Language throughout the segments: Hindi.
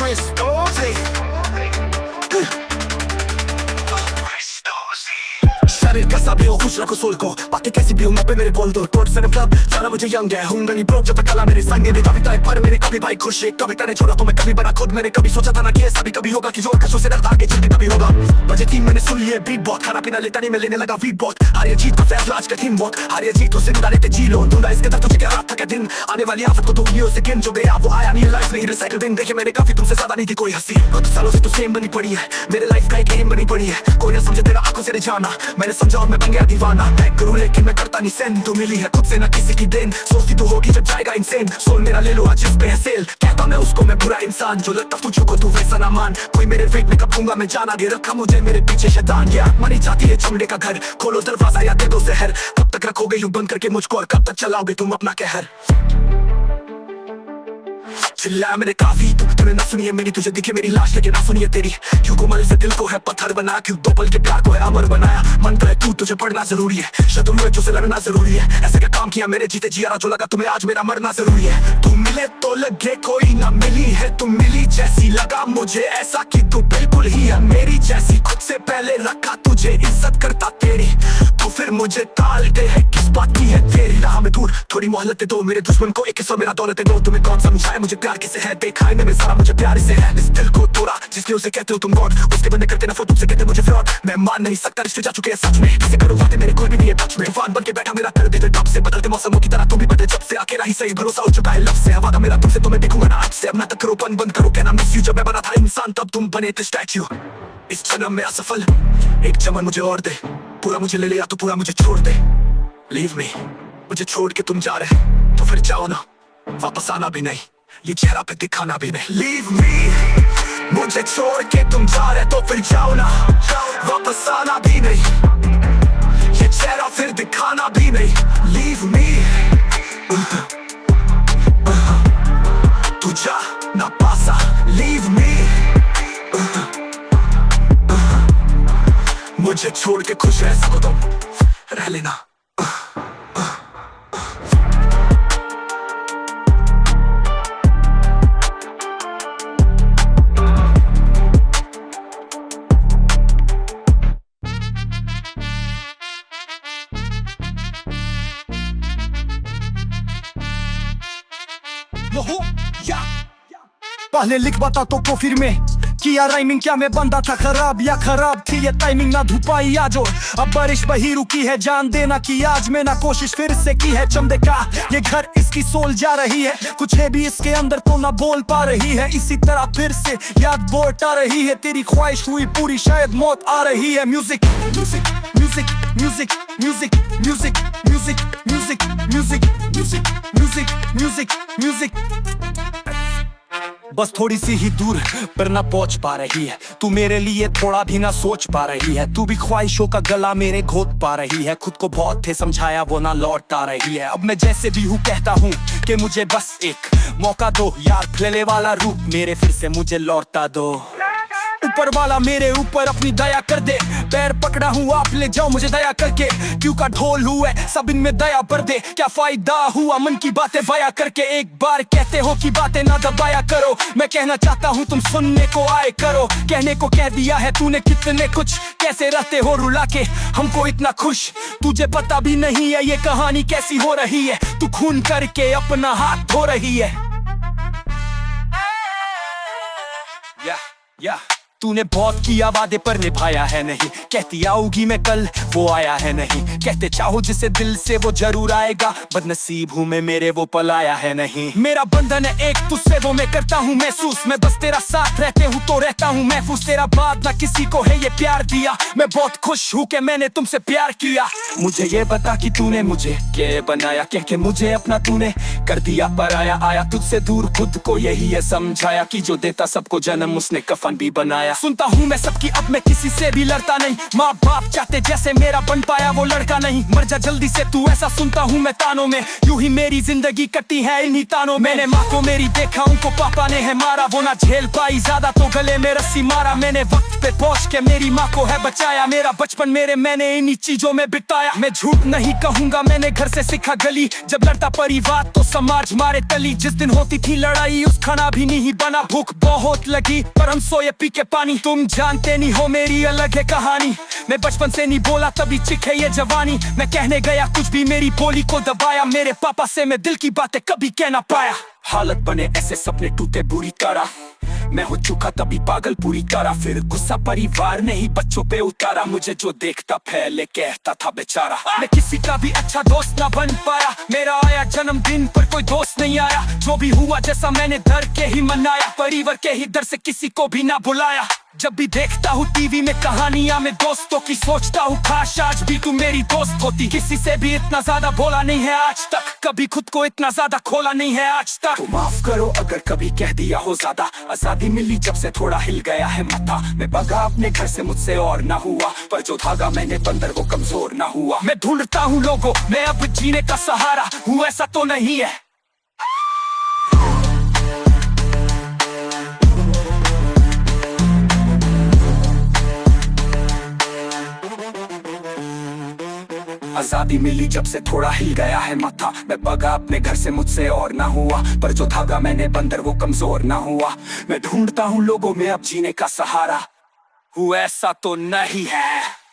Cristosi. शरीर कैसा भी हो खुश रखो सोल को, बाकी कैसी भी हो मैं पे मेरे बोल दो। टोट से मतलब जाना मुझे यंग है, हूँ नहीं ब्रोक जब तक कला मेरे संग मेरी कविता है। पर मेरे कभी भाई खुश है, कभी तने छोड़ा तो मैं कभी बना खुद। मैंने कभी सोचा था ना कि ऐसा भी कभी होगा, कि जोर कशों से डरता आगे चलते कभी होगा। बजे 3 मैंने सुन लिए बीट बहुत, खाना पीना लेता नहीं मैं लेने लगा वीट बहुत। हारिए जीत का फैसला आज का थीम बहुत, हारिए जीत तो जिंदा लेते जी लो। ढूंढा इसके दर तुझे क्या रात था क्या दिन, आने वाली आफत को तो उंगलियों से गिन। जो गया वो आया नहीं, लाइफ नहीं रिसाइकिल दिन। देखे मैंने काफी तुमसे ज्यादा नहीं थी कोई हंसी, बहुत सालों से तो सेम बनी पड़ी है। मेरे लाइफ का एक एम बनी पड़ी है, कोई ना समझे तेरा आंखों से जाना। मैंने समझा और मैं बन गया दीवाना, मैं करूँ लेकिन मैं करता नहीं सेंड। तू मिली है खुद से ना किसी की देन, सोचती तू होगी जब जाएगा इंसेन। सोल मेरा ले लो आज इस पे है सेल, कहता मैं उसको मैं बुरा इंसान। जो लगता तुझको तू वैसा ना मान, कोई मेरे वेट में कब दूंगा मैं जाना। दे रखा मुझे मेरे पीछे शैतान, या मनी चाहती है चमड़े का घर। खोलो दरवाजा या दे दो जहर, कब तक रखोगे यूं बंद करके मुझको, और कब तक चलाओगे तुम अपना कहर। चिल्लाया मैंने काफी, तूने ना सुनी है मेरी, तुझे दिखे मेरी लाश लेकिन ना सुनी है तेरी। क्यों कोमल से दिल को है पत्थर बना, क्यों 2 पल के प्यार को है अमर बनाया। मन तो है तू तुझे पढ़ना जरूरी है, शत्रु है जो से लड़ना जरूरी है। ऐसे क्या काम किया मेरे जीते जिया, जो लगा तुम्हें आज मेरा मरना जरूरी है। तू मिले तो लगे कोई ना मिली है, तुम मिली जैसी लगा मुझे ऐसा कि तू बिल्कुल ही है मेरी जैसी। खुद से पहले रखा तुझे इज्जत करता तेरी, तो फिर मुझे टालते है किस बात की है तेरी। राह में दूर थोड़ी मोहलत दो मेरे दुश्मन को, एक हिस्सा मेरा दौलत दो। तुम्हें कौन समझाए मुझे प्यार किसे है, देखा है सारा मुझे प्यार से है। इस दिल को तोड़ा जिसने उसे कहते हो तुम गॉड, उसके बंदे करते नफरत तुमसे कहते मुझे फ्रॉड। मैं मान नहीं सकता रिश्ते जा चुके हैं सच में, किसे करूँ बातें मेरे कोई भी नहीं है टच में। तूफान बन के बैठा मेरा कर देते टप से, बदलते मौसमों की तरह तुम भी बदले जब से। अकेला ही सही भरोसा उठ चुका है लब से, हवा था मेरा तुमसे तो मैं दिखूंगा ना आज से। अब ना तक करो पन बंद करो कहना मिस यू, जब मैं बना था इंसान तब तुम बने थे स्टैच्यू। इस जन्म में असफल एक चमन मुझे और दे, पूरा मुझे ले ले या तो पूरा मुझे छोड़ दे। लीव मी, मुझे छोड़ के तुम जा रहे तो फिर जाओ ना, वापस आना भी नहीं, ये चेहरा पे दिखाना भी नहीं। लीव मी, मुझे छोड़ के तुम जा रहे तो फिर जाओ ना, वापस आना भी नहीं, ये चेहरा फिर दिखाना भी नहीं। लीव मी, तू जा ना पासा। लीव मी, मुझे छोड़ के खुश रह सको तुम, रह लेना। पहले लिख बता तो फिर में किया राइमिंग, क्या मैं बंदा था खराब या खराब थी ये टाइमिंग। ना धुपाई आज और अब बारिश बही रुकी है, जान देना कि आज में ना कोशिश फिर से की है। चमदे का ये घर इसकी सोल जा रही है, कुछ है भी इसके अंदर तो ना बोल पा रही है। इसी तरह फिर से याद बोट आ रही है, तेरी ख्वाहिश हुई पूरी शायद मौत आ रही है। Music music music music music music music music music music music music music बस थोड़ी सी ही दूर पर ना पहुंच पा रही है, तू मेरे लिए थोड़ा भी ना सोच पा रही है। तू भी ख्वाहिशों का गला मेरे घोट पा रही है, खुद को बहुत थे समझाया वो ना लौट आ रही है। अब मैं जैसे भी हूँ कहता हूँ कि मुझे बस एक मौका दो यार, फैले वाला रूप मेरे फिर से मुझे लौटा दो। ऊपर वाला मेरे ऊपर अपनी दया कर दे, पैर पकड़ा हूँ आप ले जाओ मुझे दया करके। क्यों का ढोल हुआ सब इनमें दया भर दे, क्या फायदा हुआ मन की बातें बया करके। एक बार कहते हो कि बातें ना दबाया करो, मैं कहना चाहता हूँ तुम सुनने को आए करो। कहने को कह दिया है तूने कितने कुछ, कैसे रहते हो रुला के हमको इतना खुश। तुझे पता भी नहीं है ये कहानी कैसी हो रही है, तू खून करके अपना हाथ धो रही है। या तूने बहुत किया वादे पर निभाया है नहीं, कहती आऊंगी मैं कल वो आया है नहीं। कहते चाहो जिसे दिल से वो जरूर आएगा, बदनसीब हूँ मैं मेरे वो पल आया है नहीं। मेरा बंधन है एक तुझसे वो मैं करता हूँ महसूस, मैं बस तेरा साथ रहते हूँ तो रहता हूँ महफूज। तेरा बाद ना किसी को है ये प्यार दिया, मैं बहुत खुश हूँ कि मैंने तुमसे प्यार किया। मुझे ये बता कि तूने मुझे क्या बनाया, कह के मुझे अपना तूने कर दिया पराया। आया तुझसे दूर खुद को यही है समझाया, कि जो देता सबको जन्म उसने कफन भी बनाया। सुनता हूँ मैं सबकी, अब मैं किसी से भी लड़ता नहीं। माँ बाप चाहते जैसे मेरा बन पाया वो लड़का नहीं। मर जा जल्दी से तू, ऐसा सुनता हूँ मैं तानों में। यूं ही मेरी जिंदगी कटी है इन्हीं तानों में। मैंने माँ को मेरी देखा, उनको पापा ने है मारा। वो ना झेल पाई ज्यादा तो गले में रस्सी मारा। मैंने वक्त पे पहुंच के मेरी माँ को है बचाया। मेरा बचपन मैंने इन्हीं चीजों में बिताया। मैं झूठ नहीं कहूंगा, मैंने घर से सीखा गली। जब लड़ता परिवार तो समाज मारे तली। जिस दिन होती थी लड़ाई उस खाना भी नहीं बना। भूख बहुत लगी पर हम सोए पी के पानी। तुम जानते नहीं हो मेरी अलग है कहानी। मैं बचपन से नहीं बोला तभी चिखे ये जवानी। मैं कहने गया कुछ भी मेरी बोली को दबाया। मेरे पापा से मैं दिल की बातें कभी कह ना पाया। हालत बने ऐसे सपने टूटे बुरी तरह। मैं हो चुका तभी पागल पूरी तरह। फिर गुस्सा परिवार ने ही बच्चों पे उतारा। मुझे जो देखता पहले कहता था बेचारा। मैं किसी का भी अच्छा दोस्त ना बन पाया। मेरा आया जन्मदिन पर कोई दोस्त नहीं आया। जो भी हुआ जैसा मैंने डर के ही मनाया। परिवार के ही डर से किसी को भी ना बुलाया। जब भी देखता हूँ टीवी में कहानियां में दोस्तों की, सोचता हूँ काश आज भी तू मेरी दोस्त होती। किसी से भी इतना ज्यादा बोला नहीं है आज तक, कभी खुद को इतना ज्यादा खोला नहीं है आज तक। तो माफ करो अगर कभी कह दिया हो ज्यादा। आजादी मिली जब से थोड़ा हिल गया है माथा। मैं भागा अपने घर से मुझसे और ना हुआ, पर जो धागा मैंने बंदर वो कमजोर ना हुआ। मैं ढूंढता हूँ लोगों मैं अब जीने का सहारा हूँ, ऐसा तो नहीं है। आजादी मिली जब से थोड़ा हिल गया है माथा। मैं भागा अपने घर से मुझसे और ना हुआ, पर जो धागा मैंने बंदर वो कमजोर ना हुआ। मैं ढूंढता हूँ लोगों में अब जीने का सहारा हूँ, ऐसा तो नहीं है।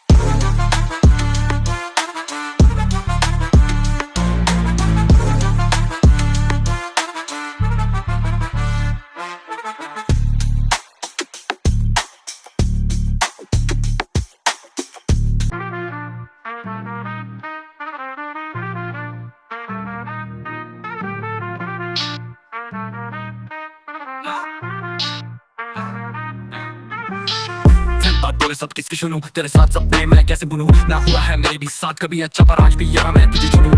बोले सब किसकी सुनूं, तेरे साथ सपने मैं कैसे बुनूं। ना हुआ है मेरे भी साथ कभी अच्छा, पर आज भी यहाँ मैं तुझे चुनूं।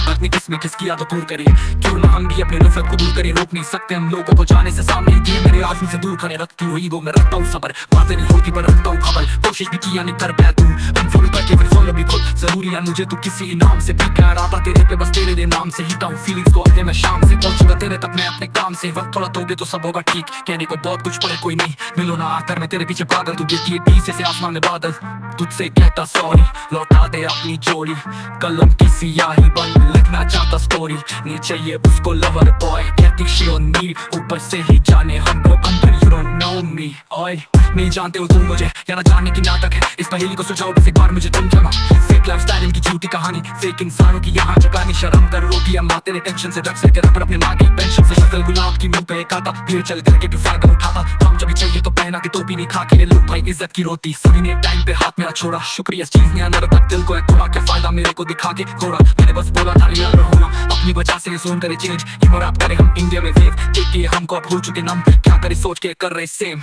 अपनी किस्में किसकी याद दूर करें, क्यों ना हम भी अपने नफरत को दूर करें। रोक नहीं सकते हम लोगों को जाने से, सामने दिए मेरे आदमी से दूर खड़े रखती हुई वो मैं रखता हूँ सबर। बातें नहीं होती पर रखता हूँ खबर, कोशिश भी किया नहीं कर पाया तू। अनफॉलो करके फिर फॉलो भी खुद जरूरी है मुझे। तू किसी इनाम से भी कह रहा था तेरे पे, बस तेरे दे नाम से हीता हूँ फीलिंग्स को अपने मैं शाम से। पहुंचूंगा तेरे तक मैं अपने काम से, वक्त थोड़ा दोगे तो सब होगा ठीक। कहने को बहुत कुछ पड़े कोई नहीं, मिलो ना आकर मैं तेरे पीछे पागल। तू देखती है पीछे से आसमान में बादल, तुझसे कहता सॉरी। लौटा दे अपनी जोड़ी, कलम की सियाही बन लिखना चाहता स्टोरी। नीचे ये उसको लवर बॉय कहती शी ऑन मी, ऊपर से ही जाने हमको अंदर। यू डोंट नो मी ओए, नहीं जानते हो तुम मुझे या ना जानने की नाटक है। इस पहेली को सुझाओ बस एक बार मुझे तुम जमा। फेक लाइफस्टाइल इनकी झूठी कहानी, फेक इंसानों की यहाँ चुकानी। शर्म कर रोटी अम्मा तेरे टेंशन से, रख से तेरा पर अपने माँ की पेंशन से। शक्ल गुलाब की मुंह पे एक आता, फिर चल करके भी फायदा उठाता। हम जब चाहिए तो पहना के टोपी नहीं खा के लुक भाई इज्जत की रोटी। सभी ने टाइम पे हाथ मेरा छोड़ा, शुक्रिया इस चीज ने अंदर तक दिल को है थोड़ा। क्या फायदा मेरे को दिखा के थोड़ा, मैंने बस बोला था रियल रहूंगा। अपनी वजह से जोन करे चेंज, हीमो रैप करे हम इंडिया में वेव। देखिए हमको अब हो चुके नम, क्या करे सोच के कर रहे सेम।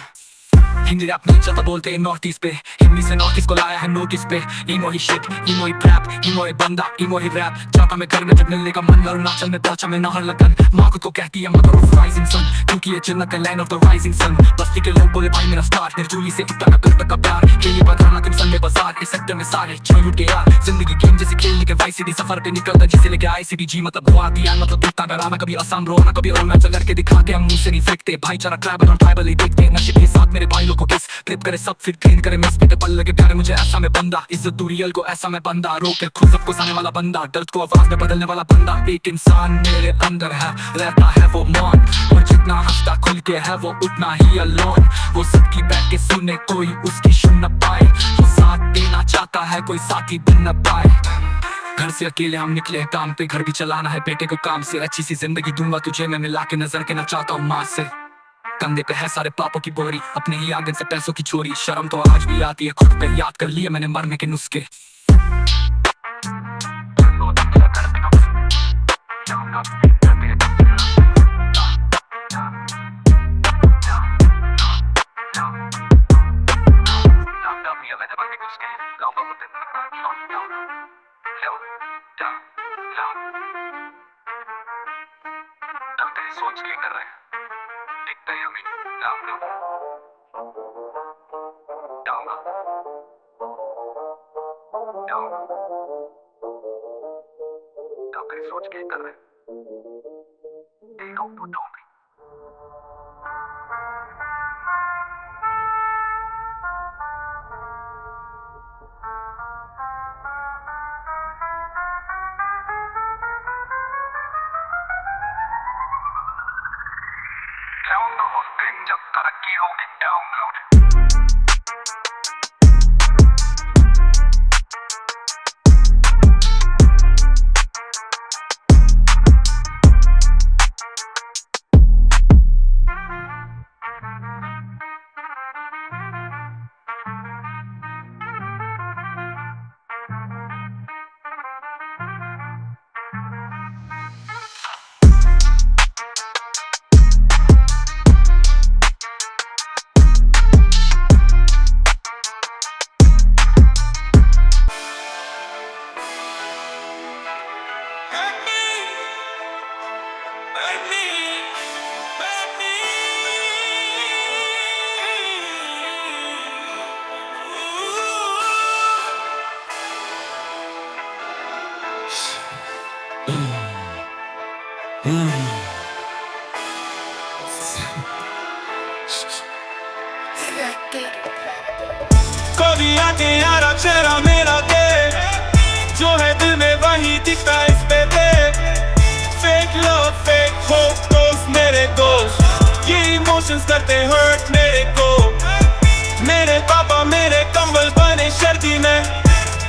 हिंदी रैप नहीं चलता बोलते हैं नॉर्थ ईस्ट पे, हिंदी से नॉर्थ ईस्ट को लाया है नोटिस पे। इमो ही शिट, इमो ही रैप, इमो ही बंदा, इमो ही रैप। जाता मैं घर में जब मिलने का मन, अरुणाचल में पहुंचा मैं नहर लगन। माँ खुद को कहती है मदर ऑफ राइजिंग सन, क्योंकि ये जन्नत है land of the rising sun. बस्ती के लोग बोले भाई मेरा स्टार, निर्जूली से उतना दिल तक का प्यार। के लिए बदलाना तुम सन में बाजार, इस सेक्टर में सारे छोड़ उठ के यार। जिंदगी गेम जैसे खेलने के वाई सीधी सफर पे निकलता जिसे लेके आई सीधी मतलब हुआ दिया मतलब टूटता डराना। कभी आसाम रोना कभी अरुणाचल करके दिखाते हम मुंह से नहीं फेंकते। भाईचारा ट्राइबल और ट्राइबल ही देखते नशे के साथ मेरे भाई लोग को किस फ्लिप करे सब फिर क्लीन करे मिस पे पल लगे प्यारे मुझे। ऐसा मैं बंदा इज्जत दूरी रियल को, ऐसा मैं बंदा रोक के खुद सबको साने वाला बंदा। दर्द को आवाज में बदलने वाला बंदा, एक इंसान मेरे अंदर है रहता है वो मान। और जितना हंसता खुल के है वो उतना ही अलोन। वो सबकी बैठ के सुने कोई उसकी सुन न पाए, वो साथ देना चाहता है कोई साथी बन न पाए। घर से अकेले हम निकले काम पे, घर भी चलाना है बेटे को काम से। अच्छी सी जिंदगी दूंगा तुझे मैं मिला के, नजर के ना चाहता हूँ माँ से। कंधे पे है सारे पापों की बोरी, अपने ही आंगन से पैसों की चोरी। शर्म तो आज भी आती है खुद पे, याद कर लिए मैंने मरने के नुस्खे। सोच के कर रहे हैं, दिखता है हमें। जाओ तो फिर सोच के कर रहे देखो तो भी Down the hosting जब तरक्की होगी डाउनलोड कभी आके यारा चेहरा मेरा दे जो है दिल में वही दिखता इस पे दे फेक लव फेक होप दोस्त मेरे दोस्त ये इमोशंस करते हर्ट मेरे को मेरे पापा मेरे कंबल बने सर्दी में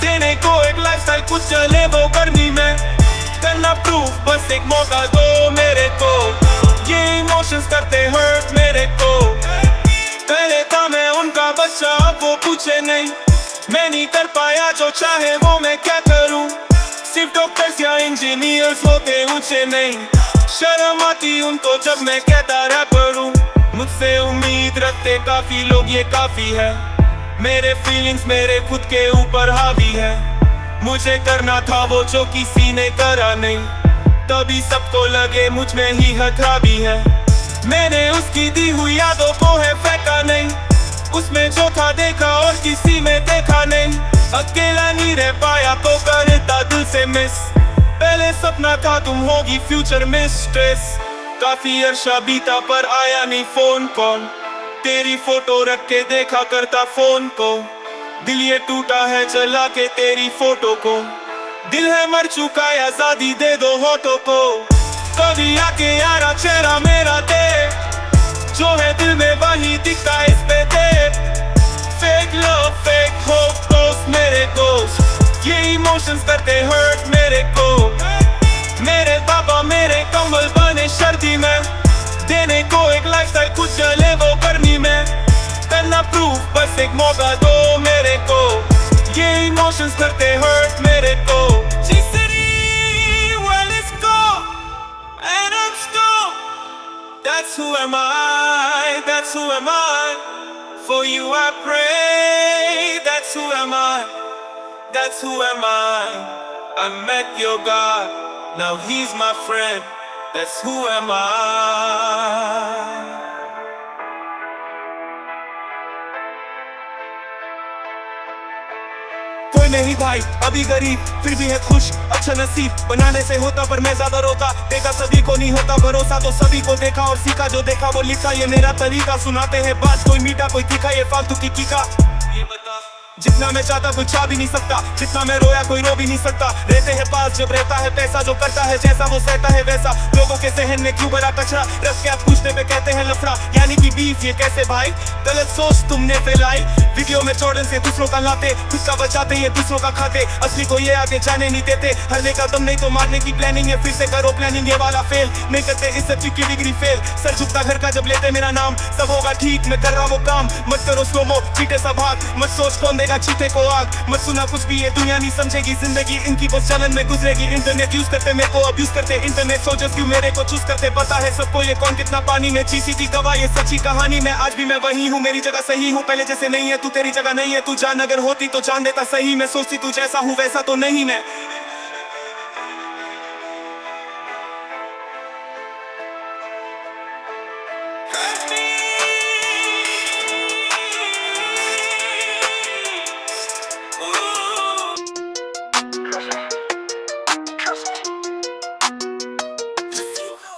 देने को एक लाइफस्टाइल कुछ चले वो गर्मी में करना प्रूफ बस एक मौका दो मेरे को ये इमोशंस करते हर्ट मेरे को पहले था मैं उनका बच्चा अब वो पूछे नहीं मैं नहीं कर पाया जो चाहे वो मैं क्या करूं सिर्फ डॉक्टर्स या इंजीनियर्स होते ऊंचे नहीं शर्म आती उनको जब मैं कहता रैपर हूं मुझसे उम्मीद रखते काफी लोग ये काफी है मेरे फीलिंग्स मेरे खुद के ऊपर हावी है मुझे करना था वो जो किसी ने करा नहीं तभी सबको लगे मुझ में ही खराबी है मैंने उसकी दी हुई यादों को है फेंका नहीं उसमें जो था देखा और किसी में देखा नहीं अकेला नहीं रह पाया तो करता दिल से मिस पहले सपना था तुम होगी फ्यूचर में स्ट्रेस काफी अरसा बीता पर आया नहीं फोन कॉल तेरी फोटो रख के देखा करता फोन को दिल ये टूटा है जला के तेरी फोटो को दिल है मर चुका है आजादी दे दो होठों को कभी आके यारा चेहरा मेरा दे जो है दिल में वही दिखता इस पे दे फेक लव फेक होप दोस्त मेरे दोस्त ये इमोशंस करते हर्ट मेरे को मेरे पापा मेरे कंबल बने सर्दी में देने को एक लाइफस्टाइल कुछ चले वो गर्मी में करना प्रूफ बस एक मौका दो मेरे को ये इमोशंस करते हर्ट मेरे को That's who am I, that's who am I For you I pray, that's who am I That's who am I I met your God, now he's my friend That's who am I कोई नहीं भाई अभी गरीब फिर भी है खुश अच्छा नसीब बनाने से होता पर मैं ज्यादा रोता देखा सभी को नहीं होता भरोसा तो सभी को देखा और सीखा जो देखा वो लिखा ये मेरा तरीका सुनाते हैं बात कोई मीठा कोई तीखा ये फालतू की कीका ये बता जितना मैं चाहता कोई चाह भी नहीं सकता जितना मैं रोया कोई रो भी नहीं सकता रहते हैं पास जब रहता है पैसा जो करता है जैसा वो सहता है वैसा लोगों के सहन में क्यों बड़ा कचरा रख के आप पूछने पे कहते हैं लफड़ा यानी कि बीफ ये कैसे भाई गलत सोच तुमने फैलाई वीडियो में जॉर्डन से दूसरों का लाते खुद का बचाते ये दूसरों का खाते असली को ये आगे जाने नहीं देते हरने का दम नहीं तो मारने की प्लानिंग है फिर से करो प्लानिंग ये वाला फेल नहीं करते इस सच्ची की डिग्री फेल सर झुकता घर का जब लेते मेरा नाम सब होगा ठीक मैं कर रहा वो काम मत करो स्लोमो पीटे सब भाग मत सोच कौन देगा चीते को आग मत सुना कुछ भी ये दुनिया नहीं समझेगी जिंदगी इनकी बस चलन में गुजरेगी इंटरनेट यूज करते मेरे को अब्यूज करते इंटरनेट सोचस क्यों मेरे को चूज करते पता है सबको ये कौन कितना पानी में चीसी थी गवाह ये सच्ची कहानी में आज भी मैं वही हूँ मेरी जगह सही हूँ पहले जैसे नहीं है तू तेरी जगह नहीं है तू जान अगर होती तो जान देता सही मैं सोचती तू जैसा हूँ वैसा तो नहीं मैं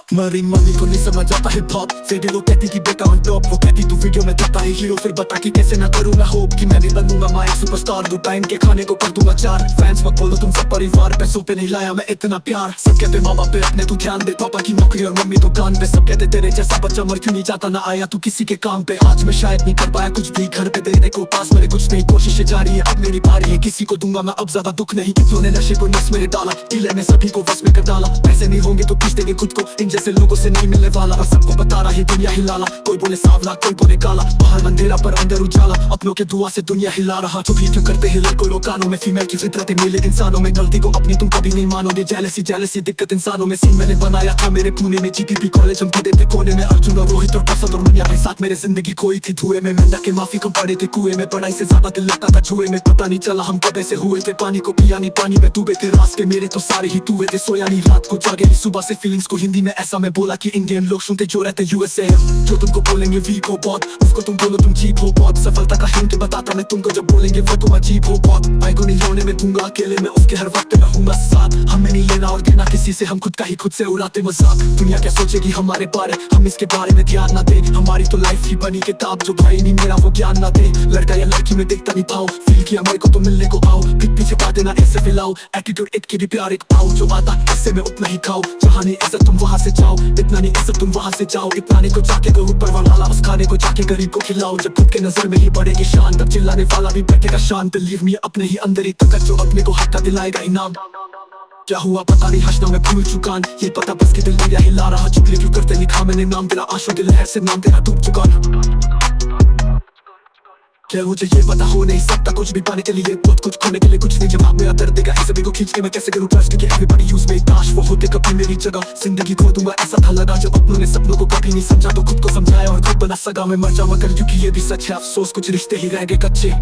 मेरी मम्मी को नहीं समझ आता हिप हॉप फिर भी वो कहती कि बेटा ऑन टॉप वो कहती तू वीडियो में दिखता है हीरो फिर बता कि कैसे ना करूँ मैं होप कि मैं भी बनूंगा माया सुपरस्टार दो टाइम के खाने को कर दूंगा चार फैंस मत बोलो तुम सब परिवार पैसों पे नहीं लाया मैं इतना प्यार सब कहते माँ बाप पे अपने तू ध्यान दे पापा की नौकरी और मम्मी दुकान पे सब कहते तेरे जैसा बच्चा मर क्यों नहीं जाता ना आया तू किसी के काम पे आज मैं शायद नहीं कर पाया कुछ भी घर पे तेरे को पास मेरे कुछ नहीं कोशिशें जारी है अब मेरी बारी है किसी को दूंगा मैं अब ज्यादा दुख नहीं कितनों ने नशे को नस मेरे डाला टीले में सभी को बस में कर डाला पैसे नहीं होंगे तो पीस देंगे खुद को इन जैसे लोगों से नहीं मिलने वाला और सबको बता रहा है दुनिया हिलाला कोई बोले सांवला कोई बोले काला बाहर अंधेरा पर अंदर उजाला अपनों के दुआ से दुनिया हिला रहा जो भी क्यों करते हैं लड़कों लोग कानों में फीमेल की फितरत है मिले इंसानों में गलती को अपनी तुम कभी नहीं मानोगे जेलसी दिक्कत इंसानों में सीन मैंने बनाया था मेरे पुणे में जीपीपी कॉलेज हम पढ़े थे कोने में अर्जुन और रोहित और प्रसाद और मुनिया के साथ मेरे जिंदगी खोई थी धुएं में मेंढक के माफी को पड़े थे कुएं में पढ़ाई से ज्यादा दिल लगता था छुए में पता नहीं चला हम कब ऐसे हुए थे पानी को पिया नहीं पानी में डूबे थे रास्ते मेरे तो सारे ही टूए थे सोया नहीं रात को जागे सुबह से फीलिंग्स को हिंदी में ऐसा मैं बोला कि इंडियन लोग सुनते जो रहते यूएसए जो तुमको बोलेंगे वीक हो बहुत उसको तुम बोलो तुम चीप हो बहुत सफलता का हिंट बताता मैं तुमको जब बोलेंगे वो तुम अजीब हो बहुत भाई को नहीं रोने में दूंगा अकेले में उसके हर वक्त रहूंगा साथ हमें नहीं लेना और देना किसी से हम खुद का ही खुद से उड़ाते मजाक दुनिया क्या सोचेगी हमारे बारे हम इसके बारे में ध्यान ना दे हमारी तो लाइफ ही बनी किताब जो भाई नहीं मेरा वो ज्ञान ना दे लड़का या लड़की में देखता नहीं पाओ फील किया मेरे को तो मिलने को आओ पीछे बातें ना ऐसे फैलाओ एटीट्यूड एक की भी प्यार एक पाओ जो आता इससे मैं उतना ही खाओ जहाँ नहीं इज्जत तुम वहाँ से जाओ इतना नहीं इज्जत तुम वहाँ से जाओ इतना नहीं को जाके करो ऊपर वाला उस खाने को जाके गरीब को खिलाओ जब खुद के नजर में ही बढ़ेगी शान तब चिल्लाने वाला भी बैठेगा शांत बिलीव मी अपने ही अंदर ही तक जो अपने को हक का दिलाएगा इनाम क्या हुआ पता नहीं हंसना मैं भूल चुका ये पता बस के दिल मेरा हिला रहा चुगली क्यों करते लिखा मैंने नाम तेरा आंसू दिल है से नाम तेरा डूब चुका क्या मुझे ये पता हो नहीं सकता कुछ भी पाने के लिए बहुत कुछ खोने के लिए कुछ नहीं जवाब मेरा दर्द देगा सभी को खींच के मैं कैसे करूँ ट्रस्ट कि एवरीबॉडी यूज में काश वो होते कभी मेरी जगह जिंदगी खो दूंगा ऐसा था लगा जब अपनों ने सपनों को कभी नहीं समझा तो खुद को समझाया और खुद बना सगा मैं मर जाऊंगा कल क्योंकि ये भी सच है अफसोस कुछ रिश्ते ही रह गए कच्चे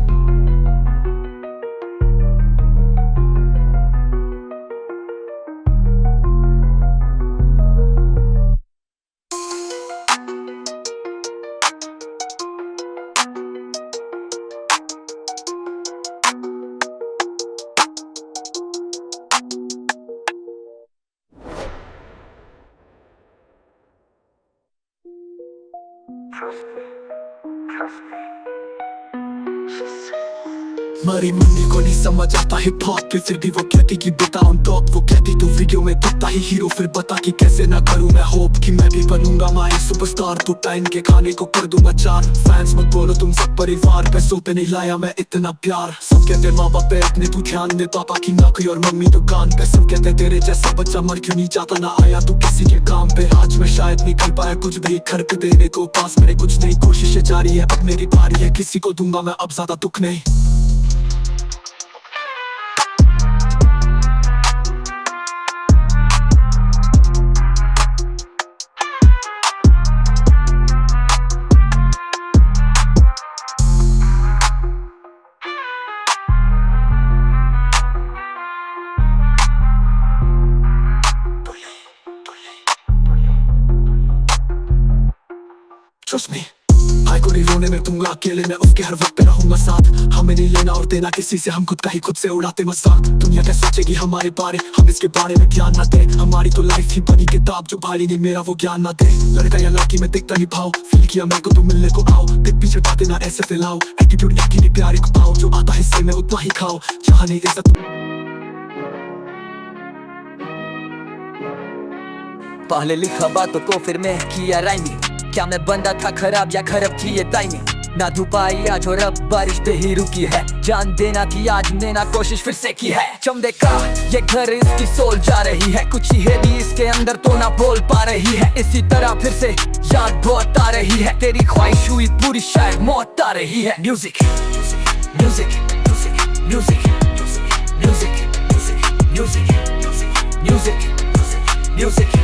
मेरी मम्मी को नहीं समझ आता हिप हॉप फिर भी वो कहती कि बेटा ऑन टॉप वो कहती तू वीडियो में दिखता ही हीरो फिर बता कि कैसे ना करूँ मैं होप कि मैं भी बनूंगा माया सुपरस्टार तू टाइम के खाने को कर दूंगा चार फैंस मत बोलो तुम सब परिवार पैसों पे नहीं लाया मैं इतना प्यार सब कहते माँ बाप पे अपने तू ध्यान दे पापा की नौकरी और मम्मी दुकान पे सब कहते तेरे जैसा बच्चा मर क्यों नहीं जाता ना आया तू किसी के काम पे आज मैं शायद नहीं कर पाया कुछ भी घर पे देने को पास मेरे कुछ नहीं कोशिशें जारी है अब मेरी बारी है किसी को दूंगा मैं अब ज्यादा दुख नहीं Trust me, भाई को नहीं रोने में दूंगा अकेले में उसके हर वक्त पे रहूंगा साथ हमें नहीं लेना और देना किसी से हम खुद का ही खुद से उड़ाते मजाक दुनिया क्या सोचेगी हमारे बारे हम इसके बारे में ध्यान ना दे हमारी तो लाइफ ही बनी किताब जो भाई नहीं मेरा वो ज्ञान ना दे लड़का या लड़की में दिखता नहीं भाव फील किया मेरे को तो मिलने को आओ देख पीछे बातें ना ऐसे फैलाओ एटीट्यूड एक की भी प्यार एक पाओ जो आता हिस्से में उतना ही खाओ जहाँ नहीं इज्जत पहले लिखा बातों को फिर मैं किया राइमिंग क्या मैं बंदा था खराब या खराब थी ये टाइमिंग ना धूप आई आज और अब बारिश पे ही रुकी है जान देना थी आज देना कोशिश फिर से की है चमड़े का ये घर इसकी सोल जा रही है कुछ ही है भी इसके अंदर तो ना बोल पा रही है इसी तरह फिर से याद बहुत आ रही है तेरी ख्वाहिश हुई पूरी शायद मौत आ रही है music music music music music music music music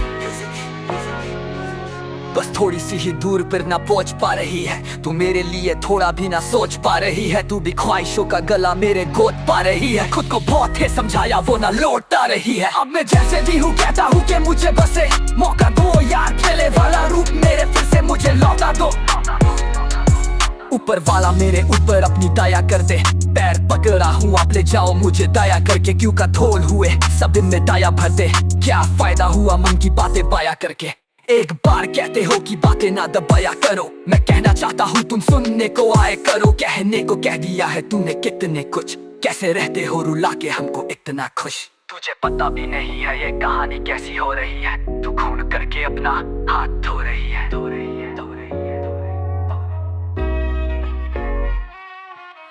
बस थोड़ी सी ही दूर पर ना पहुंच पा रही है तू मेरे लिए थोड़ा भी ना सोच पा रही है तू भी ख्वाहिशों का गला मेरे गोद पा रही है खुद को बहुत है समझाया वो ना लौट आ रही है अब मैं जैसे भी हूँ कहता हूँ कि मुझे बस मौका दो यार पहले वाला रूप मेरे फिर से मुझे लौटा दो ऊपर वाला मेरे ऊपर अपनी दया कर दे पैर पकड़ा हूँ आप ले जाओ मुझे दया करके क्यों का धोल हुए सब दिन में दया भर दे क्या फायदा हुआ मन की बातें पाया करके एक बार कहते हो कि बातें ना दबाया करो, मैं कहना चाहता हूँ तुम सुनने को आए करो। कहने को कह दिया है तूने कितने कुछ, कैसे रहते हो रुला के हमको इतना खुश। तुझे पता भी नहीं है ये कहानी कैसी हो रही है, तू खून करके अपना हाथ धो रही है, धो रही है, धो रही है, धो रही है।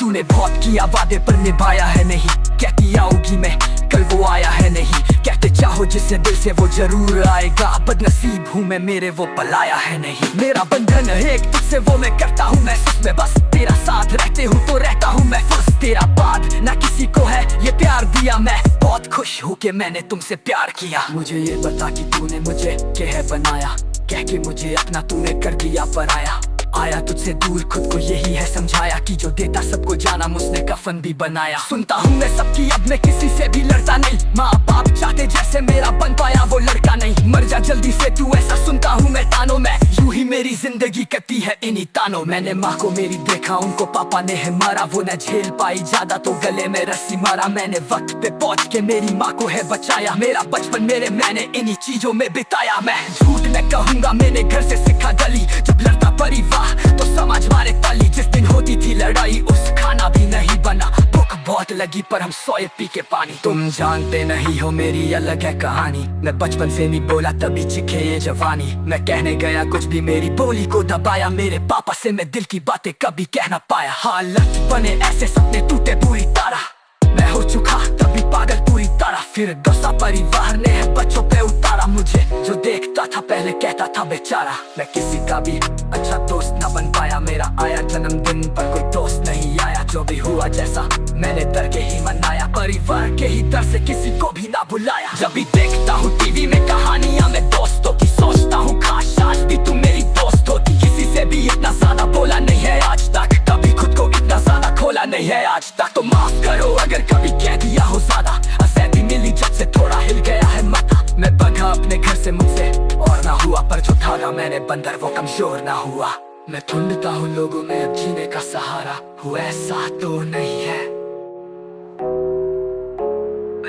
तूने बहुत किया वादे पर निभाया है नहीं, कहती आऊंगी मैं कल वो आया है नहीं। कहते चाहो जिससे दिल से वो जरूर आएगा, बदनसीब हूँ मैं मेरे वो पलाया है नहीं। मेरा बंधन है एक तुझसे वो मैं करता हूँ महसूस में, बस तेरा साथ रहते हूँ तो रहता हूँ मैं खुश। तेरा बाद ना किसी को है ये प्यार दिया, मैं बहुत खुश हूँ कि मैंने तुमसे प्यार किया। मुझे ये बता कि तूने मुझे क्या बनाया, कह के मुझे अपना तूने कर दिया पराया। आया तुझसे दूर खुद को यही है समझाया कि जो देता सबको जाना मुझने कफन भी बनाया। सुनता हूँ मैं सबकी अब मैं किसी से भी लड़ता नहीं, माँ बाप चाहते जैसे मेरा बन पाया वो लड़का नहीं। मर जा जल्दी से तू ऐसा सुनता हूँ मैं तानों में, यूं ही मेरी जिंदगी कटी है इन्हीं तानों। मैंने माँ को मेरी देखा उनको पापा ने है मारा, वो न झेल पाई ज्यादा तो गले में रस्सी मारा। मैंने वक्त पे पहुँच के मेरी माँ को है बचाया, मेरा बचपन मेरे मैंने इन्हीं चीजों में बिताया। मैं झूठ न कहूँगा मैंने घर से सीखा गली, जब लड़ता परिवार तो समाज मारे ताली। जिस दिन होती थी लड़ाई उस खाना भी नहीं बना, भूख बहुत लगी पर हम सोए पी के पानी। तुम जानते नहीं हो मेरी अलग है कहानी, मैं बचपन से नहीं बोला तभी चिखे ये जवानी। मैं कहने गया कुछ भी मेरी बोली को दबाया, मेरे पापा से मैं दिल की बातें कभी कह ना पाया। हालत बने ऐसे सपने टूटे पूरी तरह, मैं हो चुका तभी पागल पूरी तरह। फिर दोस्ता परिवार ने है बच्चों पे उतारा, मुझे जो देखता था पहले कहता था बेचारा। मैं किसी का भी अच्छा दोस्त न बन पाया, मेरा आया जन्मदिन पर कोई दोस्त नहीं आया। जो भी हुआ जैसा मैंने डर के ही मनाया, परिवार के ही डर से किसी को भी ना बुलाया। जब भी देखता हूँ टीवी में कहानियां मैं दोस्तों की, सोचता हूँ काश आज भी तुम मेरी दोस्त होती। किसी से भी इतना ज्यादा बोला नहीं है आज तक, कभी खुद को इतना ज्यादा खोला नहीं है आज तक। तो माफ करो अगर कभी कह दिया हो ज्यादा, आजादी मिली जब से थोड़ा हिल गया है माथा। मैं भागा अपने घर से मुझसे और ना हुआ, पर जो था मैंने बंदर वो कमजोर ना हुआ। मैं ढूंढता हूँ लोगों में अब जीने का सहारा, हुआ ऐसा तो नहीं है,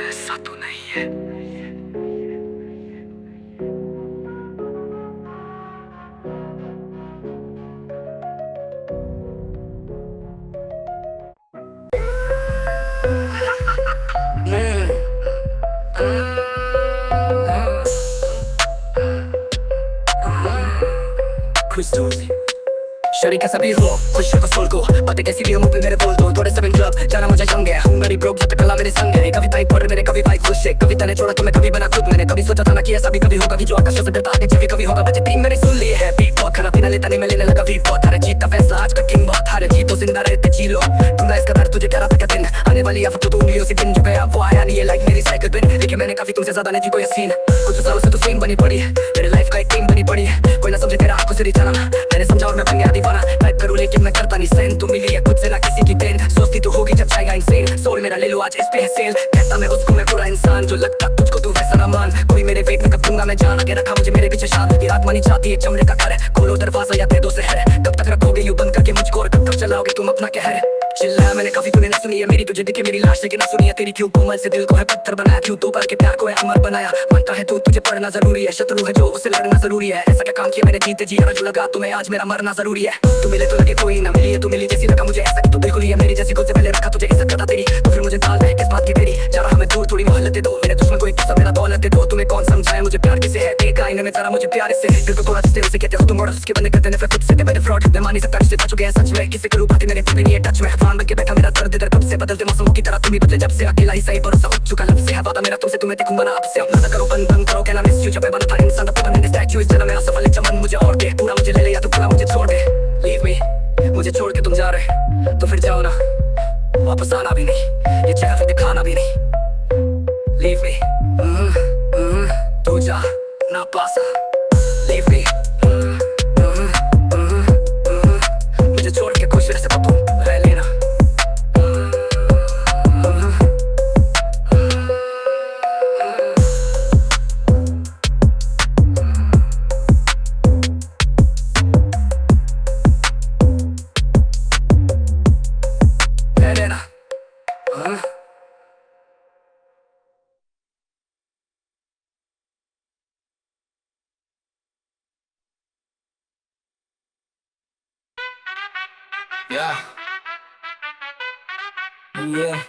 ऐसा तो नहीं है। शरीक है सभी हो खुश को सोल को, बातें कैसी भी हो मुझे मेरे बोल दो। थोड़े सेवन क्लब जाना मुझे जंग है, हूँ गरीब ब्रोक जब तक कला मेरे संग है। कविताएं पढ़ मेरे कवि भाई खुश है, कविता ने छोड़ा तो मैं कभी बना खुद। मैंने कभी सोचा था ना कि ऐसा भी कभी होगा कि जो आकाश से डरता आगे भी कभी होगा। बच्चे टीम मैंने सुन लिए है बीट बहुत खराब, बिना लेता नहीं मैं लेने लगा बीट बहुत। हारे जीत का फैसला आज का किंग बहुत, हारे जीत तो जिंदा रहते जी लो। तुमने इसका दर्द तुझे प्यारा था दिन, आने वाली आफत तो उंगलियों से गिन चुका है। वो आया नहीं है लाइक मेरी साइकिल बिन, लेकिन मैंने काफी तुमसे ज्यादा नहीं थी कोई सीन। कुछ सालों से तो सीन बनी पड़ी है, मेरे लाइफ का एक टीम बनी पड़ी है। कोई ना समझे तेरा आंखों से रिझाना, मैंने समझा और मैं बन गया दीवाना। टाइप करूँ लेकिन मैं करता नहीं सेंड, तू मिली है खुद से ना किसी की ट्रेंड। सोचती तो होगी जब जाएगा इंसेन, सोल मेरा ले लो आज इस पे है सेल। कहता मैं उसको मैं बुरा इंसान, जो लगता तुझको तू वैसा ना मान। कोई मेरे वेट में कब दूंगा मैं जान, के रखा मुझे मेरे पीछे शान। ये आत्मा नहीं चाहती है चमड़े का घर, खोलो दरवाजा या दे दो शहर। कब तक रखोगे यूं बंद करके मुझको, और कब तक चलाओगे तुम अपना कहर। चिल्लाया मैंने काफी तूने ना सुनी है मेरी, तुझे दिखे मेरी लाश लेकिन ना सुनी है तेरी। क्यों कोमल से दिल को है पत्थर बनाया, क्यों दो बार के प्यार को है अमर बनाया। मानता है तू तुझे पढ़ना जरूरी है, शत्रु है जो उससे लड़ना जरूरी है। ऐसा क्या काम किया मैंने जीते जी, जो लगा तुम्हें आज मेरा मरना जरूरी है। तू मिले तो लगे कोई ना मिली है, तू मिली जैसी लगा मुझे ऐसा कि तू बिल्कुल ही है मेरी जैसी। खुद से पहले रखा तुझे इज्जत करता तेरी, तो फिर मुझे दाल है किस बात की तेरी। जा रहा मैं दूर थोड़ी मोहल्लत दे दो, मेरे दुश्मन को एक किस्सा मेरा दौलत दे दो। तुम्हें कौन समझाया मुझे प्यार किसे है, एक आईने में जरा मुझे प्यार इससे। दिल को थोड़ा जिससे उसे कहते हो तुम और उसके बंदे करते हैं खुद से बड़े फ्रॉड। मैं मानी सकता रिश्ते चुके हैं सच में, किसी करूँ बातें मेरे दिल में नहीं है टच में। फान बन के बैठा मेरा दर्द इधर कब से, बदलते मौसमों की तरह तुम ही बदले जब से। अकेला ही सही भरोसा उठ चुका लब से है, वादा मेरा तुमसे तुम्हें दिखूंगा ना अब से। अपना करो बंद करो कहना मिस यू, जब मैं बना था इंसान तब बनने स्टैच्यू। इस जन्म मेरा सफल चमन मुझे और दे, पूरा मुझे ले ले या तो पूरा मुझे छोड़ दे। लीव मी, मुझे छोड़ के तुम जा रहे तो फिर जाओ ना, वापस आना भी नहीं, ये चेहरा फिर दिखाना भी नहीं। लीव मी, तू जा ना पास, लीव मी, मुझे छोड़ के खुश रह सको तुम रह लेना। Yeah. Yeah.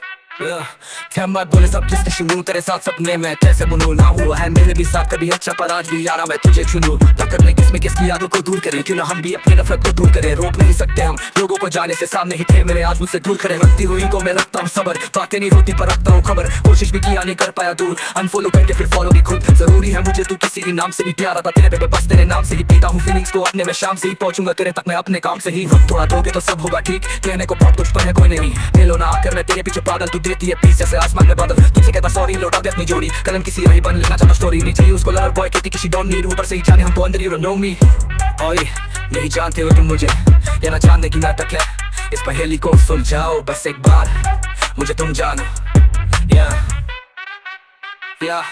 क्या मत बोले सब जिसने शुरू तेरे साथ सपने में कैसे बुनूं ना हुआ है मेरे भी साथ कभी अच्छा पर आज भी यारा मैं तुझे चुनूं टक्कर में किसमें किसकी यादों को दूर करें क्यों ना हम भी अपनी नफरत को दूर करें रोक नहीं सकते हम लोगों को जाने से सामने ही थे मेरे आज मुझसे दूर खड़े रखती हुई को मैं रखता हूँ सबर बातें नहीं होती पर रखता हूँ खबर कोशिश भी किया नहीं कर पाया दूर अनफॉलो करके फिर फॉलो भी खुद जरूरी है मुझे तू किसी भी नाम से भी प्यारा था तेरे पे बस तेरे नाम से ही पीता हूँ फीलिंग्स को अपने में शाम से ही पहुंचूंगा तेरे तक मैं अपने काम से ही वक्त थोड़ा दोगे तो सब होगा ठीक कहने को बहुत कुछ पर है कोई नहीं मेलो ना आकर मैं तेरे पीछे पागल तू देती है पीस जैसे आसमान में बादल तुझसे कहता सॉरी लौटा दे अपनी जोड़ी कलम किसी रही बन लिखना चाहता स्टोरी नहीं चाहिए उसको लवर बॉय कहती किसी डोंट नीड ऊपर से ही जाने हमको अंदर यू नो मी ओए नहीं जानते हो तुम मुझे ये ना जानने की नाटक है इस पहेली को सुलझाओ बस एक बार मुझे तुम जानो या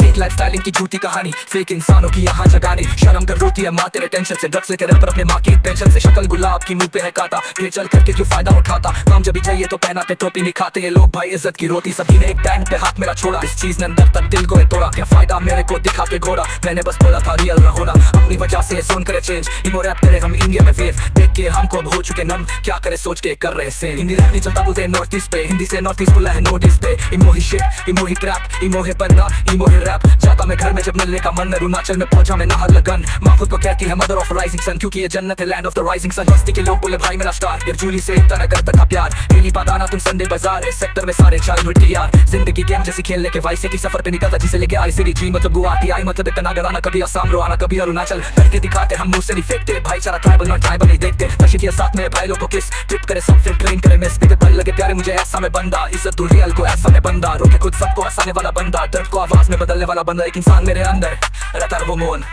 फेक लाइफ स्टाइलिंग की झूठी कहानी फेक इंसानों की यहाँ जगानी शर्म कर रोती है माँ तेरे टेंशन से ड्रग्स लेकर रैपर अपने माँ की टेंशन से शक्ल गुलाब की मुंह पे है काटा ये चल करके जो फायदा उठाता काम जब भी चाहिए तो पहनाते टोपी नहीं खाते ये लोग भाई इज्जत की रोटी सभी ने एक टाइम पे हाथ मेरा छोड़ा इस चीज ने अंदर तक दिल को है तोड़ा क्या फायदा मेरे को दिखा के घोड़ा मैंने बस बोला था रियल न होना अपनी वजह से सोन करे चेंज इमो रैप करे हम इंडिया में फेस देख के हमको अब हो चुके नम क्या करे सोच के कर रहे से हिंदी रैप नहीं चलता बोलते नॉर्थ ईस्ट पे हिंदी से नॉर्थ ईस्ट बोला है नोटिस पे इमो ही शिट इमो ही ट्रैप इमो है पन्ना इमो ही रैप जाता मैं घर में जब मिलने का मन में अरुणाचल में पहुंचा मैं नहा लगन माँ खुद को कहती है मदर ऑफ राइजिंग सन क्योंकि ये जन्नत है land of the rising sun बस्ती के लोग बोले भाई मेरा स्टार ये जूली से इतना करता था प्यार डेली पादाना तुम संडे बाजार इस सेक्टर में सारे चाइल्डहुड के यार जिंदगी गेम जैसी खेलने के वाई सिटी सफर पे निकलता जिसे लेके आई सिटी जी मतलब गुवाहाटी आई मतलब इतना डराना कभी असम रोआना कभी अरुणाचल करके दिखाते हम मुंह से नहीं फेंकते भाईचारा ट्राइबल नॉट ट्राइबल नहीं देखते नशे के साथ में भाई लोगों को किस ट्रिप करे सब फिर ट्रेन करे मिस पे पल लगे प्यारे मुझे ऐसा में बंदा इज्जत तू रियल को ऐसा में बंदा रोके खुद सबको हंसाने वाला बंदा दर्द को आवाज में बदलने वाला बंदा एक इंसान मेरे अंदर रहता है वो मोन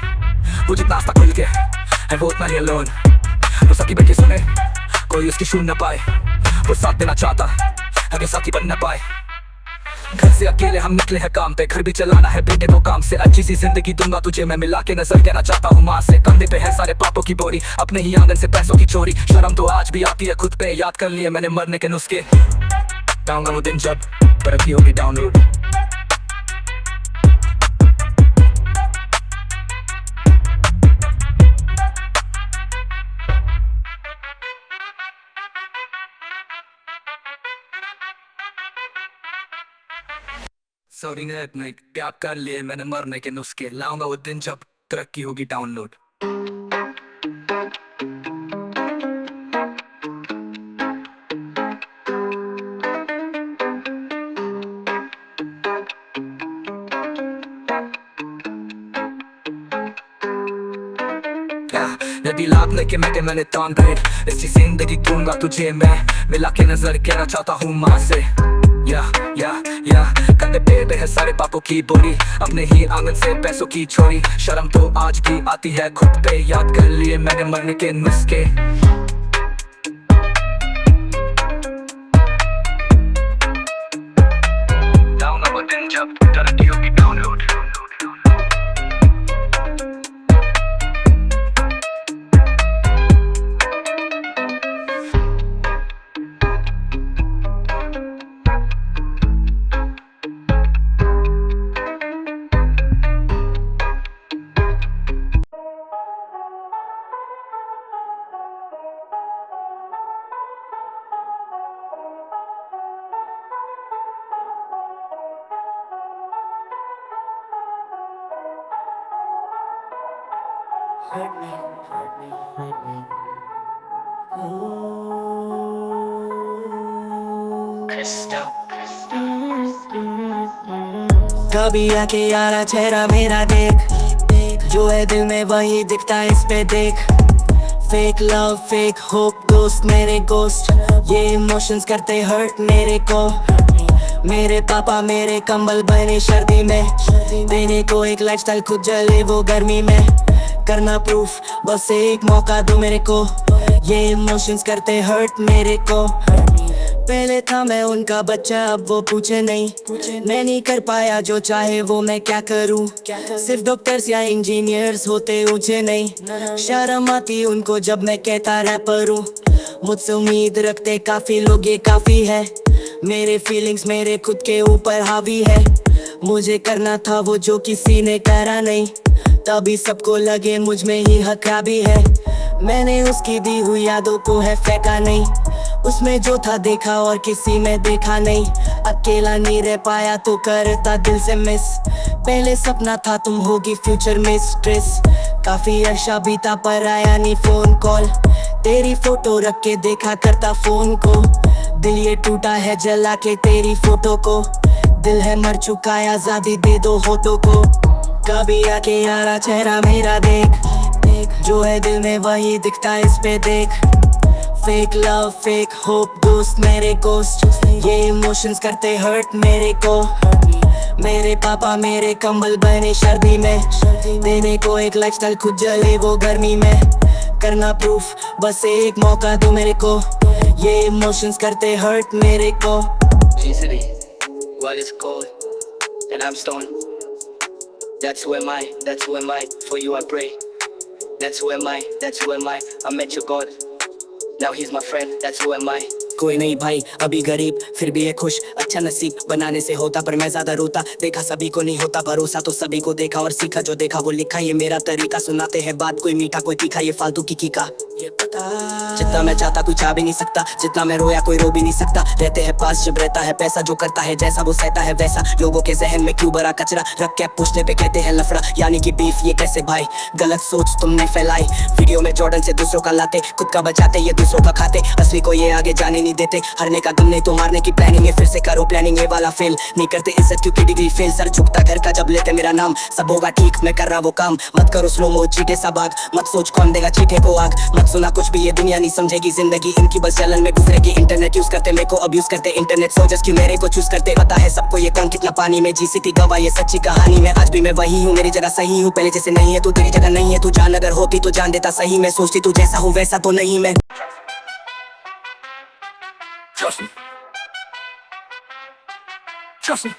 वो जितना आस्था खुल के है वो उतना ही अलोन वो सबकी बैठे सुने कोई उसकी सुन न पाए वो साथ देना चाहता है साथी बन न पाए घर से अकेले हम निकले हैं काम पे घर भी चलाना है बेटे को काम से अच्छी सी जिंदगी दूंगा तुझे मैं मिला के नजर कहना चाहता हूँ माँ से कंधे पे है सारे पापों की बोरी अपने ही आंगन से पैसों की चोरी शर्म तो आज भी आती है खुद पे याद कर लिए मैंने मरने के नुस्खे गाऊंगा वो दिन जब तरक्की होगी डाउनलोड सॉरी नहीं क्या कर लिए मैंने मरने के नुस्खे लाऊंगा वो दिन जब तरक्की होगी डाउनलोड नदी लाभ लेके मैंने तान रेड इसकी जिंदगी दूंगा तुझे मैं मिला के नजर कहना चाहता हूँ माँ से या कंधे पे है सारे पापों की बोरी अपने ही आंगन से पैसों की चोरी शर्म तो आज भी आती है खुद पे याद कर लिए मैंने मरने के नुस्खे लाऊंगा वो दिन जब तरक्की होगी डाउनलोड कभी आके यारा चेहरा मेरा देख जो है दिल में वही दिखता है इस पे देख फेक लव फेक होप दोस्त मेरे गोस्ट ये इमोशंस करते हर्ट मेरे को मेरे पापा मेरे कंबल बने सर्दी में देने को एक लाइफस्टाइल खुद जले वो गर्मी में करना प्रूफ बस एक मौका दो मेरे को ये इमोशंस करते हर्ट मेरे को पहले था मैं उनका बच्चा अब वो पूछे नहीं मैं नहीं कर पाया जो चाहे वो मैं क्या करूं सिर्फ डॉक्टर्स या इंजीनियर्स होते ऊंचे नहीं शर्म आती उनको जब मैं कहता रैपर हूं मुझसे उम्मीद रखते काफी लोग ये काफी है मेरे फीलिंग्स मेरे खुद के ऊपर हावी है मुझे करना था वो जो किसी ने करा नहीं तभी सबको लगे मुझ में ही हक भी है मैंने उसकी दी हुई यादों को है फेंका नहीं, उसमें जो था देखा और किसी में देखा नहीं। अकेला नहीं रह पाया तो करता दिल से मिस, पहले सपना था तुम होगी फ्यूचर में स्ट्रेस। काफी अर्शा बीता पर आया नहीं फोन कॉल, तेरी फोटो रख के देखा करता फोन को। दिल ये टूटा है जला के तेरी फोटो को, दिल है मर चुका आजादी दे दो होठों को। कभी आके यारा चेहरा मेरा देख, जो है दिल में वही दिखता इस पे देख। फेक लव फेक होप दोस्त मेरे गोस्ट, ये इमोशंस करते हर्ट मेरे को। मेरे पापा मेरे कंबल बने सर्दी में, देने को एक लाइफस्टाइल खुद जले वो गर्मी में। करना प्रूफ बस एक मौका दो मेरे को, ये इमोशंस करते हर्ट मेरे को। What is cold and I'm stoned. That's who am I, for you I pray. That's who am I met your God. Now he's my friend, that's who am I. कोई नहीं भाई अभी गरीब फिर भी है खुश, अच्छा नसीब बनाने से होता पर मैं ज्यादा रोता। देखा सभी को नहीं होता भरोसा तो सभी को देखा और सीखा, जो देखा वो लिखा। ये मेरा तरीका, सुनाते हैं बात कोई मीठा कोई तीखा, ये फालतू की का ये पता। जितना मैं चाहता कोई चाह भी नहीं सकता, जितना मैं रोया कोई रो भी नहीं सकता। रहते हैं पास जब रहता है पैसा, जो करता है जैसा वो सहता है वैसा। लोगों के जहन में क्यों बड़ा कचरा रख के पूछने पे कहते हैं लफड़ा, यानी कि बीफ। ये कैसे भाई गलत सोच तुमने फैलाई, वीडियो में जॉर्डन से दूसरों का लाते, खुद का बचाते ये दूसरों का खाते। असली को ये आगे जाने नहीं देते, हरने का गम नहीं तो मारने की प्लानिंग है। फिर से करो प्लानिंग ये वाला फेल नहीं करते इज्जत क्योंकि डिग्री फेल। सर झुकता घर का जब लेते मेरा नाम, सब होगा ठीक मैं कर रहा वो काम। मत करो स्लो मो चीटे सा भाग, मत सोच कौन देगा चीटे को आग। मत सुना कुछ भी ये दुनिया नहीं समझेगी जिंदगी इनकी, बस जलन में गुजरेगी। इंटरनेट यूज करते मेरे को अब्यूज करते, इंटरनेट सोचस क्यों मेरे को चूज करते। पता है सबको ये कौन कितना पानी में जी सी थी गवा, ये सच्ची कहानी में। आज भी मैं वही हूँ, मेरी जगह सही हूँ। पहले जैसे नहीं है तू, तेरी जगह नहीं है तू। जान अगर होती तो जान देता सही, मैं सोचती तू जैसा हूँ वैसा तो नहीं मैं। Trust me. Trust me.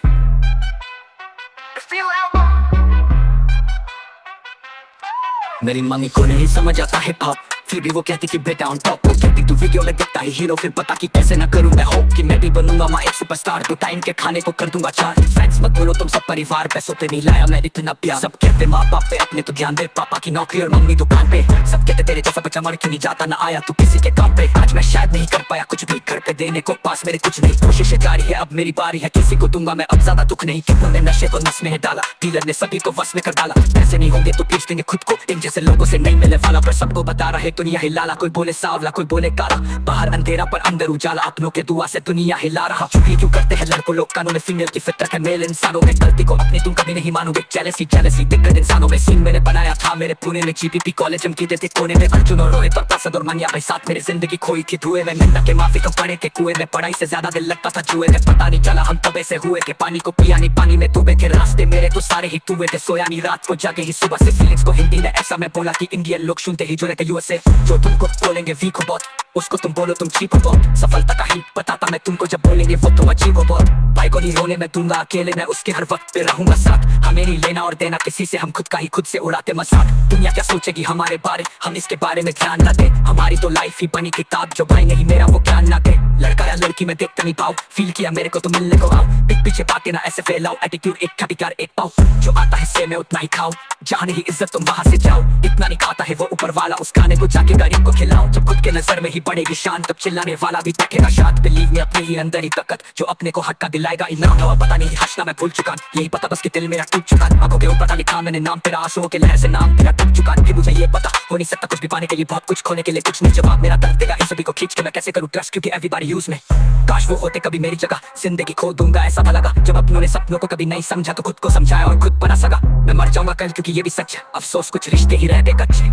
मेरी मम्मी को नहीं समझ आता हिप हॉप, फिर भी वो कहती कि बेटा ऑन टॉप। वो कहती तू वीडियो में दिखता है हीरो, फिर पता कि कैसे ना करूं मैं होप कि मैं भी बनूंगा मैं एक सुपरस्टार। तो टाइम के खाने को कर दूंगा चार। फैंस मत बोलो तुम सब परिवार, पैसों पे नहीं लाया मैं इतना प्यार। सब कहते माँ बाप पे अपने तो ध्यान दे, पापा की नौकरी और मम्मी दुकान पे। सब कहते तेरे जैसा बच्चा मर क्यों नहीं जाता, ना आया तू किसी के काम पे। आज मैं शायद नहीं कर पाया कुछ भी, घर पे देने को पास मेरे कुछ नहीं। कोशिश जारी है अब मेरी बारी है, किसी को दूंगा मैं अब ज्यादा दुख नहीं। कितनों ने नशे को नस में डाला, डीलर ने सभी को वश में कर डाला। पैसे नहीं होंगे तो बेच देंगे खुद को, इन जैसे लोगों से नहीं मिले वाला। पर सबको बता रहे दुनिया हिलाला, कोई बोले सावला कोई बोले काला। बाहर अंधेरा पर अंदर उजाला, अपनों के दुआ से दुनिया हिला रहा। चुकी क्यों करते हैं लड़कों लोग कानों में, फीमेल की फितरत है मेल इंसानों में। गलती को अपनी तुम कभी नहीं मानोगे, जेलसी दिक्कत इंसानों में। सीन मैंने बनाया था मेरे पुणे में, जीपीपी कॉलेज हम की देते कोने में। अर्जुन और रोहित और प्रसाद और मान्या भाई साथ, मेरी जिंदगी खोई थी धुएं में। मिन्नत के माफी को पड़े के कुएं में, पढ़ाई से ज्यादा दिल लगता था जुए में। पता नहीं चला हम तबे से हुए के, पानी को पिया नहीं पानी में डूबे के। रास्ते मेरे तो सारे ही तुए थे, सोया नहीं रात को जाके ही सुबह से। फीलिंग्स को हिंदी में ऐसा मैं बोला कि इंडियन लोग सुनते ही जो रहते यूएसए। जो तुमको बोलेंगे वीक हो बहुत, उसको तुम बोलो तुम चीप हो बहुत। सफलता का हिंट बताता मैं तुमको, जब बोलेंगे वो तुम अजीब हो बहुत। भाई को नहीं रोने मैं दूंगा अकेले, मैं उसके हर वक्त पे रहूंगा साथ। हमें नहीं लेना और देना किसी से, हम खुद का ही खुद से उड़ाते मजाक। दुनिया क्या सोचेगी हमारे बारे, हम इसके बारे में ध्यान ना दे। हमारी तो लाइफ ही बनी किताब, जो भाई नहीं मेरा वो ज्ञान ना दे। लड़का या लड़की में देखते नहीं पाओ, फील किया मेरे को तो मिलने को आओ। पिक पीछे बातें ना ऐसे फैलाओ, एटीट्यूड एक खटिकार एक पाओ। जो आता है से मैं उतना ही खाओ, जहाँ नहीं इज्जत तुम वहाँ से जाओ। इतना नहीं खाता है वो ऊपर वाला, उस खाने को जाके गरीब को खिलाओ। जब खुद के नजर में ही बढ़ेगी शान, तब चिल्लाने वाला भी देखेगा शांत। बिलीव में अपने ही अंदर ही ताकत, जो अपने को हक्का दिलाएगा इनाम। पता नहीं हंसना मैं भूल चुका, यही पता बस कि दिल मेरा टूट चुका। आंखों के ऊपर पता लिखा मैंने नाम तेरा, आंसुओं के लहर से नाम तेरा टूट चुका। फिर मुझे ये पता हो नहीं सकता कुछ भी पाने के लिए, बहुत कुछ खोने के लिए कुछ नहीं। जवाब मेरा दर्द देगा इन सभी को खींच के, मैं कैसे करूँ ट्रस्ट क्योंकि एवरीबॉडी यूज में। काश वो होते कभी मेरी जगह, जिंदगी खो दूंगा ऐसा भला लगा। जब अपनों ने सपनों को कभी नहीं समझा तो खुद को समझाया और खुद बना सका। मैं मर जाऊंगा कल क्योंकि ये भी सच है, अफसोस कुछ रिश्ते ही रहते कच्चे।